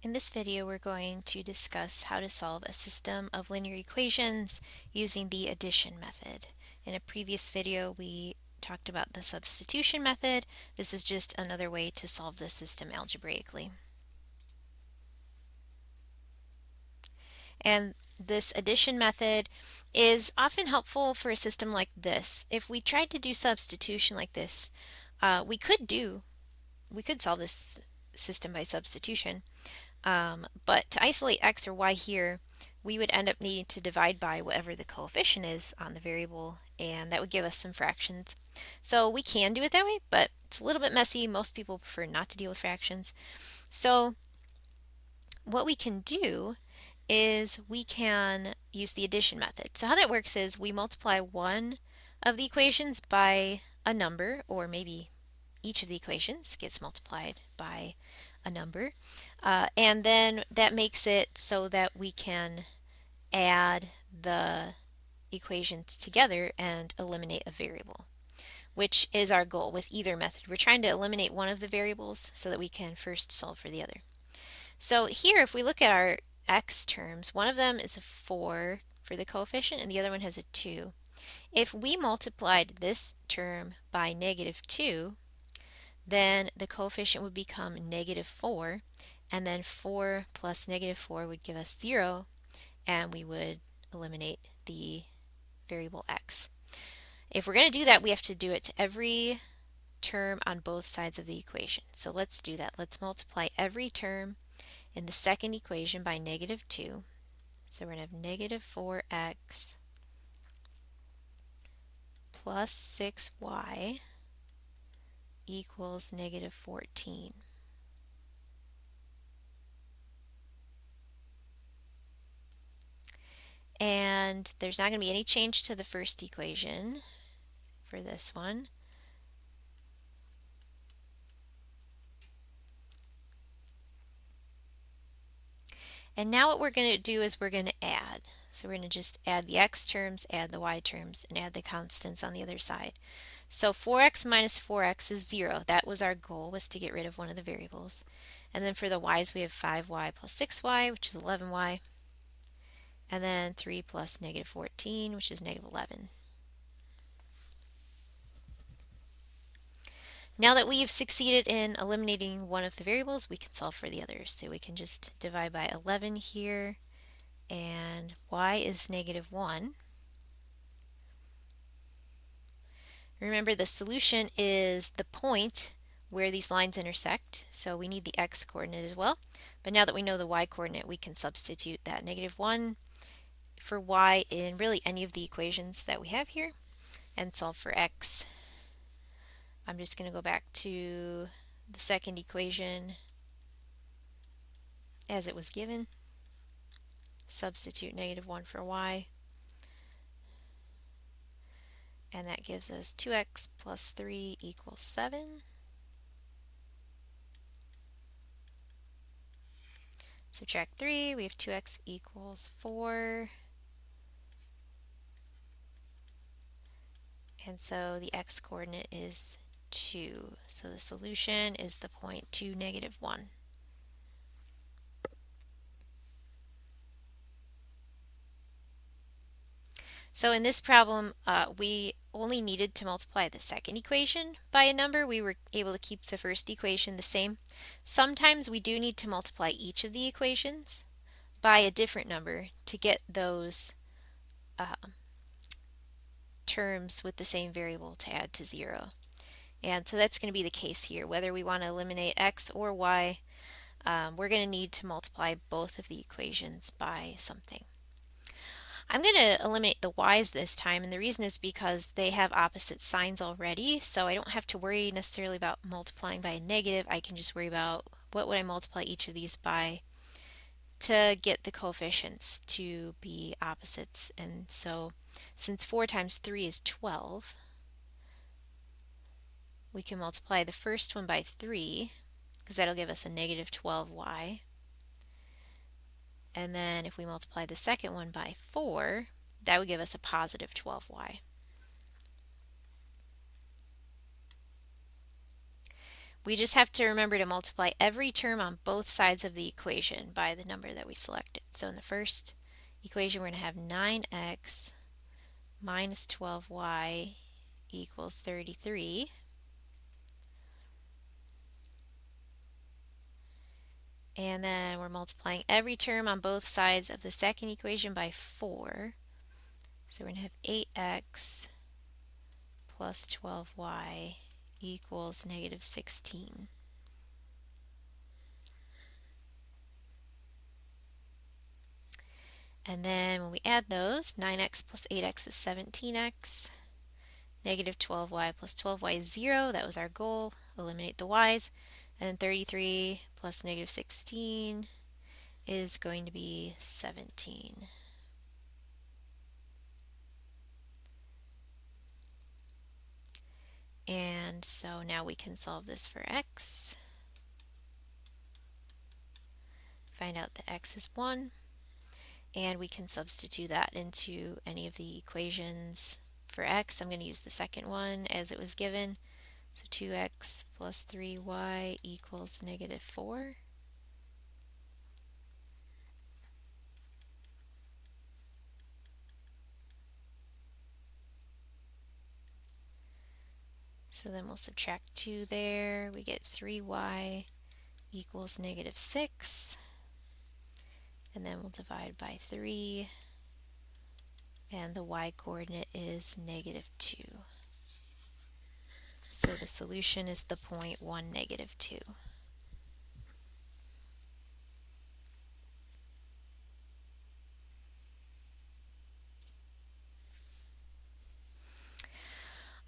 In this video, we're going to discuss how to solve a system of linear equations using the addition method. In a previous video, we talked about the substitution method. This is just another way to solve the system algebraically. And this addition method is often helpful for a system like this. If we tried to do substitution like this, we could solve this system by substitution. But to isolate x or y here, we would end up needing to divide by whatever the coefficient is on the variable, and that would give us some fractions. So we can do it that way, but it's a little bit messy. Most people prefer not to deal with fractions. So what we can do is we can use the addition method. So how that works is we multiply one of the equations by a number, or maybe each of the equations gets multiplied by a number, and then that makes it so that we can add the equations together and eliminate a variable, which is our goal with either method. We're trying to eliminate one of the variables so that we can first solve for the other. So here, if we look at our x terms, one of them is a 4 for the coefficient and the other one has a 2. If we multiplied this term by -2, then the coefficient would become -4, and then 4 plus -4 would give us 0, and we would eliminate the variable x. If we're going to do that, we have to do it to every term on both sides of the equation. So let's do that. Let's multiply every term in the second equation by -2. So we're going to have -4x plus 6y equals -14. And there's not going to be any change to the first equation for this one. And now what we're going to do is we're going to add. So we're going to just add the x terms, add the y terms, and add the constants on the other side. So 4x minus 4x is 0. That was our goal, was to get rid of one of the variables. And then for the y's, we have 5y plus 6y, which is 11y. And then 3 plus -14, which is -11. Now that we've succeeded in eliminating one of the variables, we can solve for the others. So we can just divide by 11 here, and y is -1. Remember, the solution is the point where these lines intersect, so we need the x coordinate as well. But now that we know the y coordinate, we can substitute that -1 for y in really any of the equations that we have here and solve for x. I'm just going to go back to the second equation as it was given. Substitute -1 for y. And that gives us 2x plus 3 equals 7. Subtract 3, we have 2x equals 4. And so the x coordinate is 2. So the solution is the point 2, -1. So in this problem, we only needed to multiply the second equation by a number. We were able to keep the first equation the same. Sometimes we do need to multiply each of the equations by a different number to get those terms with the same variable to add to 0. And so that's going to be the case here. Whether we want to eliminate x or y, we're going to need to multiply both of the equations by something. I'm going to eliminate the y's this time, and the reason is because they have opposite signs already, so I don't have to worry necessarily about multiplying by a negative. I can just worry about what would I multiply each of these by to get the coefficients to be opposites. And so since 4 times 3 is 12, we can multiply the first one by 3, because that'll give us a -12y. And then if we multiply the second one by 4, that would give us a +12y. We just have to remember to multiply every term on both sides of the equation by the number that we selected. So in the first equation, we're going to have 9x minus 12y equals 33. And then we're multiplying every term on both sides of the second equation by 4. So we're going to have 8x plus 12y equals negative 16. And then when we add those, 9x plus 8x is 17x. Negative 12y plus 12y is 0. That was our goal. Eliminate the y's. And then 33 plus negative 16 is going to be 17. And so now we can solve this for x. Find out that x is 1. And we can substitute that into any of the equations for x. I'm going to use the second one as it was given. So 2x plus 3y equals negative 4. So then we'll subtract 2 there. We get 3y equals negative 6. And then we'll divide by 3. And the y coordinate is negative 2. So the solution is the point 1, negative 2.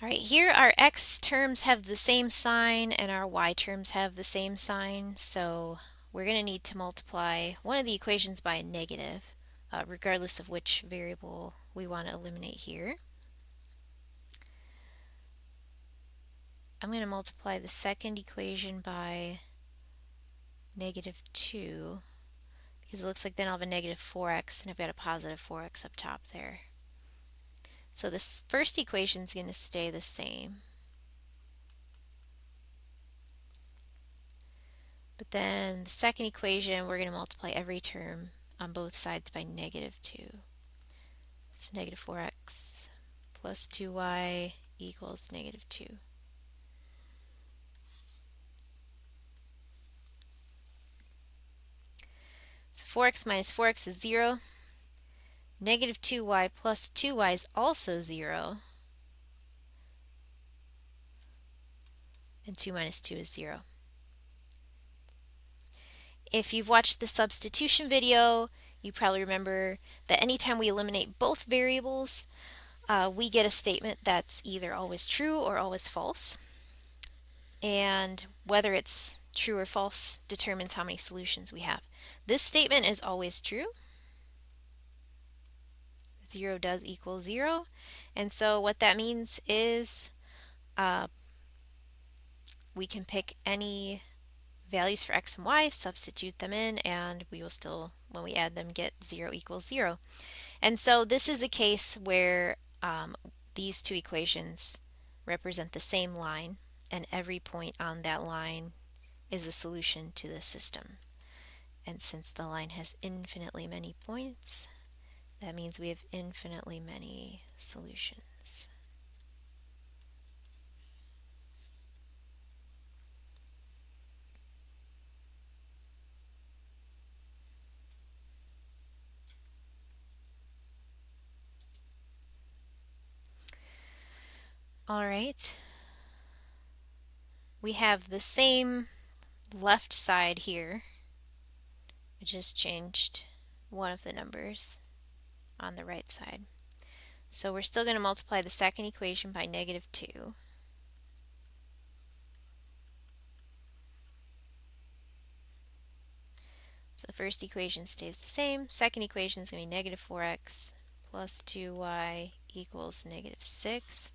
All right, here our x terms have the same sign and our y terms have the same sign. So we're going to need to multiply one of the equations by a negative, regardless of which variable we want to eliminate here. I'm going to multiply the second equation by negative 2 because it looks like then I'll have a negative 4x and I've got a positive 4x up top there. So this first equation is going to stay the same. But then the second equation, we're going to multiply every term on both sides by negative 2. It's negative 4x plus 2y equals negative 2. So 4x minus 4x is 0. Negative 2y plus 2y is also 0. And 2 minus 2 is 0. If you've watched the substitution video, you probably remember that anytime we eliminate both variables, we get a statement that's either always true or always false. And whether it's true or false determines how many solutions we have. This statement is always true. 0 does equal 0. And so what that means is we can pick any values for x and y, substitute them in, and we will still, when we add them, get 0 equals 0. And so this is a case where these two equations represent the same line, and every point on that line is a solution to the system. And since the line has infinitely many points, that means we have infinitely many solutions. All right. We have the same left side here. I just changed one of the numbers on the right side. So we're still going to multiply the second equation by negative 2. So the first equation stays the same. Second equation is going to be negative 4x plus 2y equals negative 6.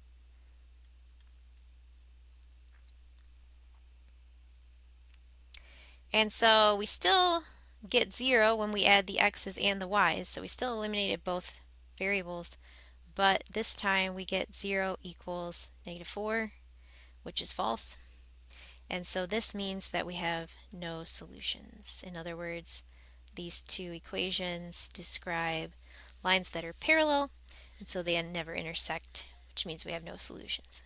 And so we still get 0 when we add the x's and the y's. So we still eliminated both variables. But this time we get 0 equals negative 4, which is false. And so this means that we have no solutions. In other words, these two equations describe lines that are parallel, and so they never intersect, which means we have no solutions.